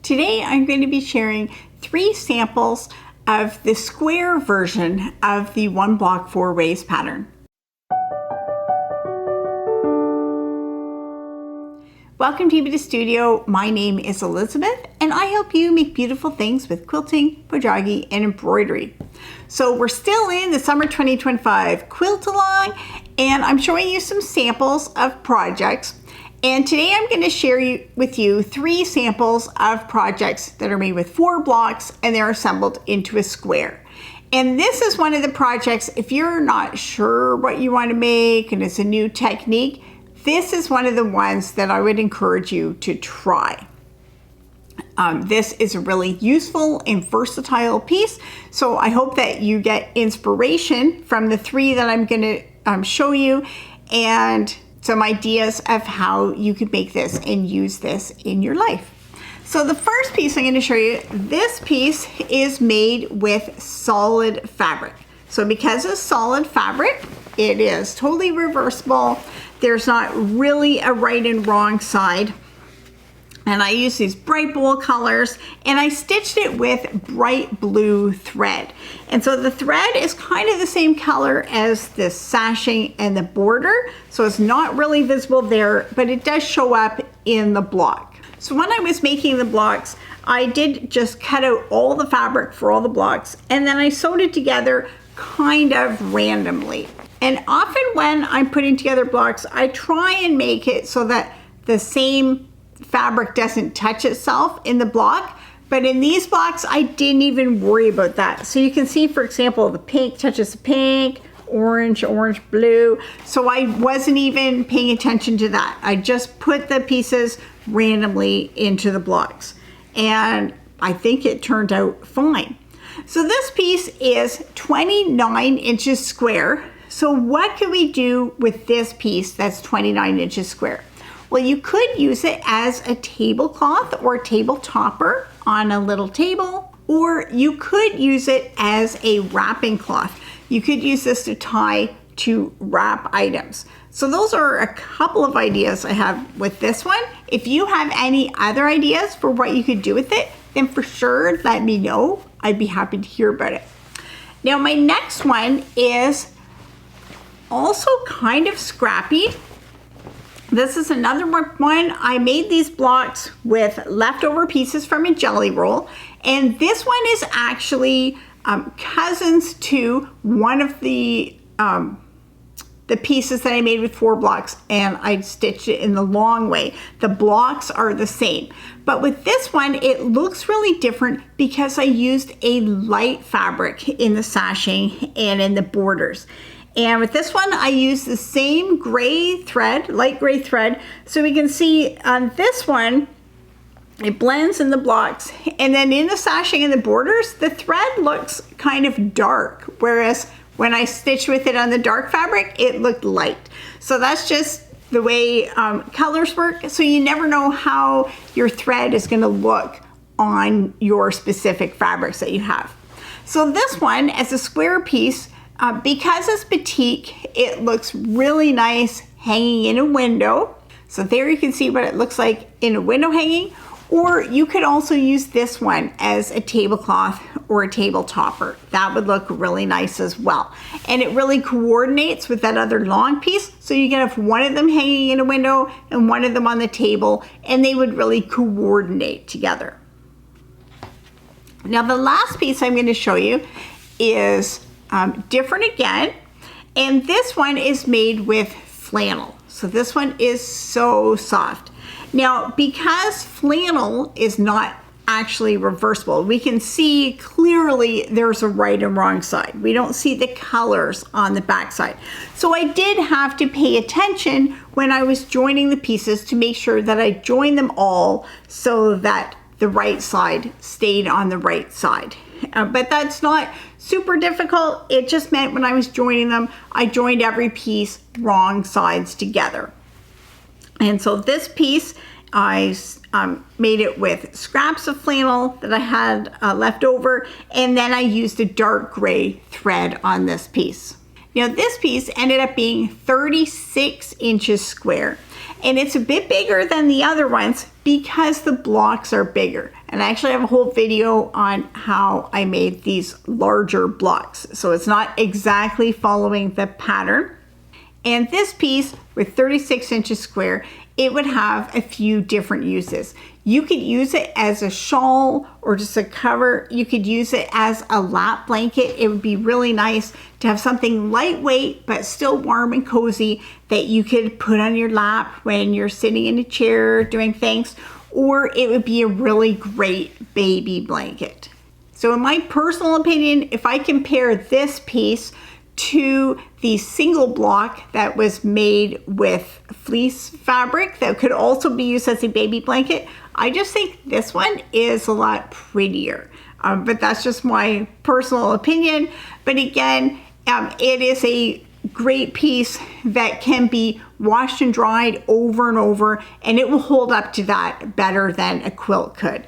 Today I'm going to be sharing 3 samples of the square version of the 1 block 4 raised pattern. Welcome to Epida Studio. My name is Elizabeth and I help you make beautiful things with quilting, bojagi, and embroidery. So we're still in the summer 2025 quilt along and I'm showing you some samples of projects. And today I'm going to share with you 3 samples of projects that are made with 4 blocks and they're assembled into a square. And this is one of the projects, if you're not sure what you want to make and it's a new technique, this is one of the ones that I would encourage you to try. This is a really useful and versatile piece, so I hope that you get inspiration from the 3 that I'm going to show you and some ideas of how you could make this and use this in your life. So the first piece I'm going to show you, this piece is made with solid fabric. So because it's solid fabric, it is totally reversible. There's not really a right and wrong side. And I use these bright bold colors and I stitched it with bright blue thread. And so the thread is kind of the same color as the sashing and the border. So it's not really visible there, but it does show up in the block. So when I was making the blocks, I did just cut out all the fabric for all the blocks and then I sewed it together kind of randomly. And often when I'm putting together blocks, I try and make it so that the same fabric doesn't touch itself in the block, but in these blocks I didn't even worry about that. So you can see, for example, the pink touches the pink, orange, blue. So I wasn't even paying attention to that. I just put the pieces randomly into the blocks and I think it turned out fine. So this piece is 29 inches square. So what can we do with this piece that's 29 inches square? Well, you could use it as a tablecloth or a table topper on a little table, or you could use it as a wrapping cloth. You could use this to tie to wrap items. So those are a couple of ideas I have with this one. If you have any other ideas for what you could do with it, then for sure let me know. I'd be happy to hear about it. Now my next one is also kind of scrappy. This is another one. I made these blocks with leftover pieces from a jelly roll, and this one is actually cousins to one of the pieces that I made with 4 blocks, and I stitched it in the long way. The blocks are the same, but with this one it looks really different because I used a light fabric in the sashing and in the borders. And with this one, I use the same gray thread, light gray thread. So we can see on this one, it blends in the blocks. And then in the sashing and the borders, the thread looks kind of dark. Whereas when I stitched with it on the dark fabric, it looked light. So that's just the way colors work. So you never know how your thread is gonna look on your specific fabrics that you have. So this one, as a square piece, because it's batik, it looks really nice hanging in a window. So there you can see what it looks like in a window hanging, or you could also use this one as a tablecloth or a table topper. That would look really nice as well. And it really coordinates with that other long piece. So you can have one of them hanging in a window and one of them on the table, and they would really coordinate together. Now the last piece I'm going to show you is different again, and this one is made with flannel. So this one is so soft. Now because flannel is not actually reversible, we can see clearly there's a right and wrong side. We don't see the colors on the back side. So I did have to pay attention when I was joining the pieces to make sure that I joined them all so that the right side stayed on the right side. But that's not super difficult. It just meant when I was joining them, I joined every piece wrong sides together. And so this piece, I made it with scraps of flannel that I had left over, and then I used a dark gray thread on this piece. Now this piece ended up being 36 inches square, and it's a bit bigger than the other ones because the blocks are bigger. And I actually have a whole video on how I made these larger blocks. So it's not exactly following the pattern. And this piece with 36 inches square, it would have a few different uses. You could use it as a shawl or just a cover. You could use it as a lap blanket. It would be really nice to have something lightweight but still warm and cozy that you could put on your lap when you're sitting in a chair doing things, or it would be a really great baby blanket. So in my personal opinion, if I compare this piece to the single block that was made with fleece fabric that could also be used as a baby blanket, I just think this one is a lot prettier. But that's just my personal opinion. But again, it is a great piece that can be washed and dried over and over, and it will hold up to that better than a quilt could.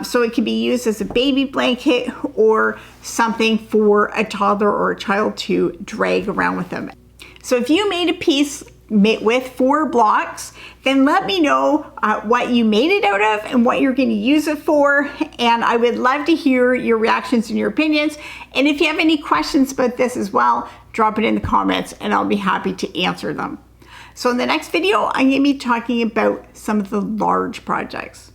So it can be used as a baby blanket or something for a toddler or a child to drag around with them. So if you made a piece with 4 blocks, then let me know what you made it out of and what you're going to use it for. And I would love to hear your reactions and your opinions. And if you have any questions about this as well, drop it in the comments and I'll be happy to answer them. So in the next video, I'm going to be talking about some of the large projects.